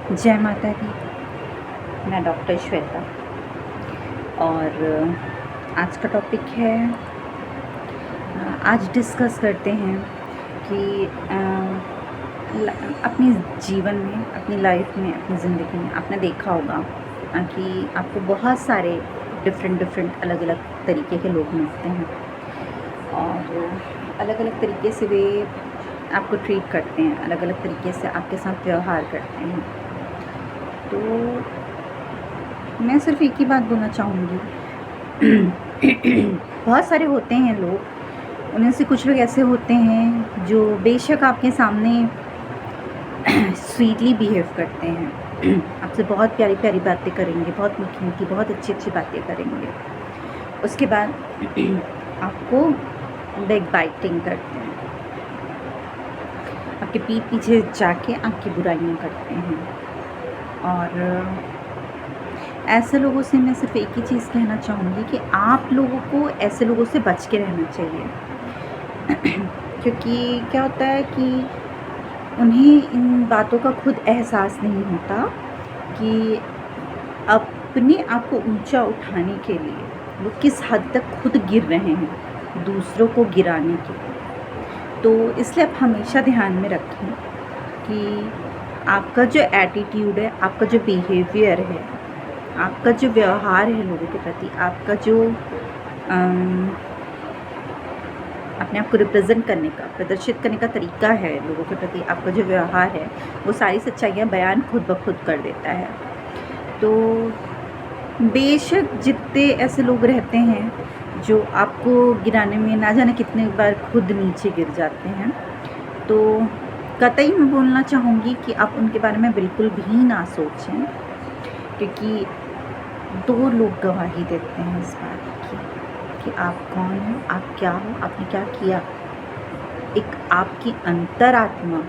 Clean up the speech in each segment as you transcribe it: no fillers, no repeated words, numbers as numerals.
जय माता दी। मैं डॉक्टर श्वेता और आज का टॉपिक है, आज डिस्कस करते हैं कि अपनी जीवन में, अपनी लाइफ में, अपनी ज़िंदगी में आपने देखा होगा कि आपको बहुत सारे डिफरेंट अलग अलग तरीके के लोग मिलते हैं और अलग अलग तरीके से वे आपको ट्रीट करते हैं, अलग अलग तरीके से आपके साथ व्यवहार करते हैं। तो मैं सिर्फ एक ही बात बोलना चाहूँगी बहुत सारे होते हैं लोग, उनमें से कुछ लोग ऐसे होते हैं जो बेशक आपके सामने स्वीटली बिहेव करते हैं, आपसे बहुत प्यारी प्यारी बातें करेंगे, बहुत मीठी मीठी, बहुत अच्छी अच्छी बातें करेंगे। उसके बाद आपको बैक बाइटिंग करते हैं, आपके पीठ पीछे जाके आपकी बुराइयां करते हैं। और ऐसे लोगों से मैं सिर्फ एक ही चीज़ कहना चाहूँगी कि आप लोगों को ऐसे लोगों से बच के रहना चाहिए क्योंकि क्या होता है कि उन्हें इन बातों का खुद एहसास नहीं होता कि अपने आप को ऊंचा उठाने के लिए वो किस हद तक खुद गिर रहे हैं दूसरों को गिराने के लिए। तो इसलिए आप हमेशा ध्यान में रखें कि आपका जो एटीट्यूड है, आपका जो बिहेवियर है, आपका जो व्यवहार है लोगों के प्रति, आपका जो अपने आप को रिप्रेजेंट करने का, प्रदर्शित करने का तरीका है लोगों के प्रति, आपका जो व्यवहार है वो सारी सच्चाइयाँ बयान खुद ब खुद कर देता है। तो बेशक जितने ऐसे लोग रहते हैं जो आपको गिराने में ना जाने कितने बार खुद नीचे गिर जाते हैं, तो कतई मैं बोलना चाहूँगी कि आप उनके बारे में बिल्कुल भी ना सोचें, क्योंकि दो लोग गवाही देते हैं इस बात की कि आप कौन हो, आप क्या हो, आपने क्या किया। एक आपकी अंतरात्मा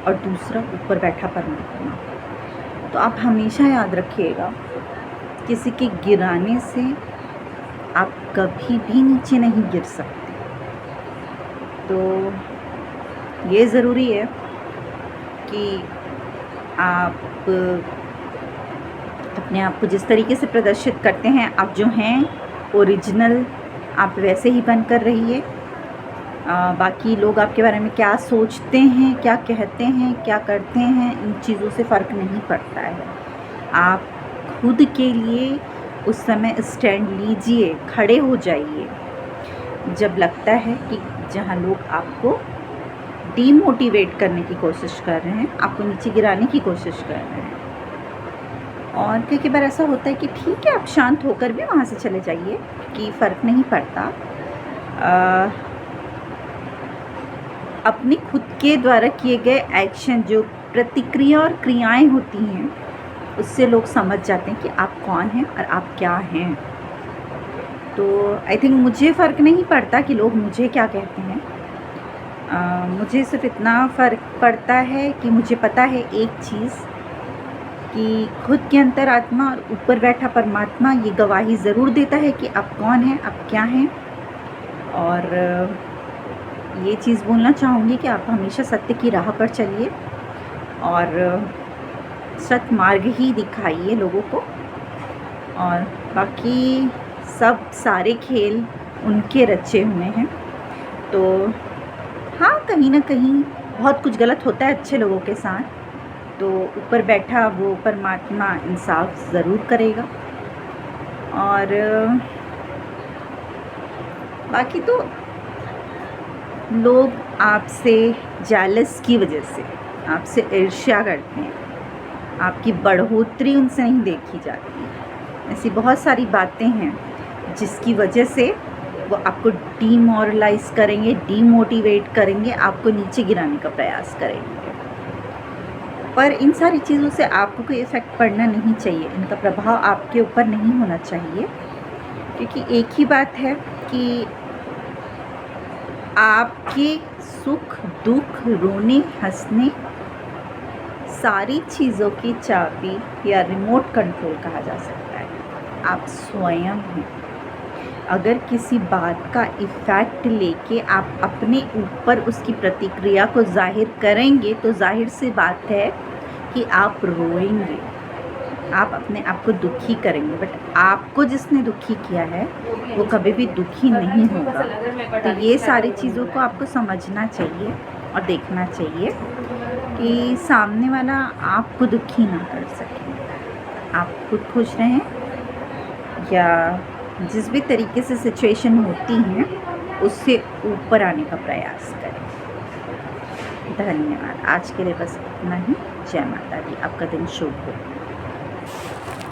और दूसरा ऊपर बैठा परमात्मा। तो आप हमेशा याद रखिएगा, किसी के गिराने से आप कभी भी नीचे नहीं गिर सकते। तो ये ज़रूरी है कि आप अपने आप को जिस तरीके से प्रदर्शित करते हैं, आप जो हैं ओरिजिनल, आप वैसे ही बनकर रहिए। बाकी लोग आपके बारे में क्या सोचते हैं, क्या कहते हैं, क्या करते हैं, इन चीज़ों से फ़र्क नहीं पड़ता है। आप खुद के लिए उस समय स्टैंड लीजिए, खड़े हो जाइए जब लगता है कि जहाँ लोग आपको डीमोटिवेट करने की कोशिश कर रहे हैं, आपको नीचे गिराने की कोशिश कर रहे हैं। और कई बार ऐसा होता है कि ठीक है, आप शांत होकर भी वहाँ से चले जाइए कि फ़र्क नहीं पड़ता। अपने खुद के द्वारा किए गए एक्शन, जो प्रतिक्रिया और क्रियाएं होती हैं, उससे लोग समझ जाते हैं कि आप कौन हैं और आप क्या हैं। तो आई थिंक मुझे फ़र्क नहीं पड़ता कि लोग मुझे क्या कहते हैं। मुझे सिर्फ इतना फ़र्क पड़ता है कि मुझे पता है एक चीज़, कि खुद के अंतरात्मा और ऊपर बैठा परमात्मा ये गवाही ज़रूर देता है कि आप कौन हैं, आप क्या हैं। और ये चीज़ बोलना चाहूँगी कि आप हमेशा सत्य की राह पर चलिए और सत मार्ग ही दिखाइए लोगों को। और बाकी सब सारे खेल उनके रचे हुए हैं। तो हाँ, कहीं ना कहीं बहुत कुछ गलत होता है अच्छे लोगों के साथ, तो ऊपर बैठा वो परमात्मा इंसाफ ज़रूर करेगा। और बाकी तो लोग आपसे जेलस की वजह से आपसे ईर्ष्या करते हैं, आपकी बढ़ोतरी उनसे नहीं देखी जाती। ऐसी बहुत सारी बातें हैं जिसकी वजह से वो आपको डीमोरलाइज़ करेंगे, डीमोटिवेट करेंगे, आपको नीचे गिराने का प्रयास करेंगे। पर इन सारी चीज़ों से आपको कोई इफ़ेक्ट पड़ना नहीं चाहिए, इनका प्रभाव आपके ऊपर नहीं होना चाहिए, क्योंकि एक ही बात है कि आपके सुख दुख, रोने हंसने, सारी चीज़ों की चाबी या रिमोट कंट्रोल कहा जा सकता है आप स्वयं हैं। अगर किसी बात का इफ़ेक्ट लेके आप अपने ऊपर उसकी प्रतिक्रिया को जाहिर करेंगे, तो जाहिर सी बात है कि आप रोएंगे, आप अपने आप को दुखी करेंगे, बट आपको जिसने दुखी किया है वो कभी भी दुखी नहीं होगा। तो ये सारी चीज़ों को आपको समझना चाहिए और देखना चाहिए कि सामने वाला आपको दुखी ना कर सके। आप खुद खुश रहें, या जिस भी तरीके से सिचुएशन होती हैं उससे ऊपर आने का प्रयास करें। धन्यवाद। आज के लिए बस इतना ही। जय माता दी। आपका दिन शुभ हो।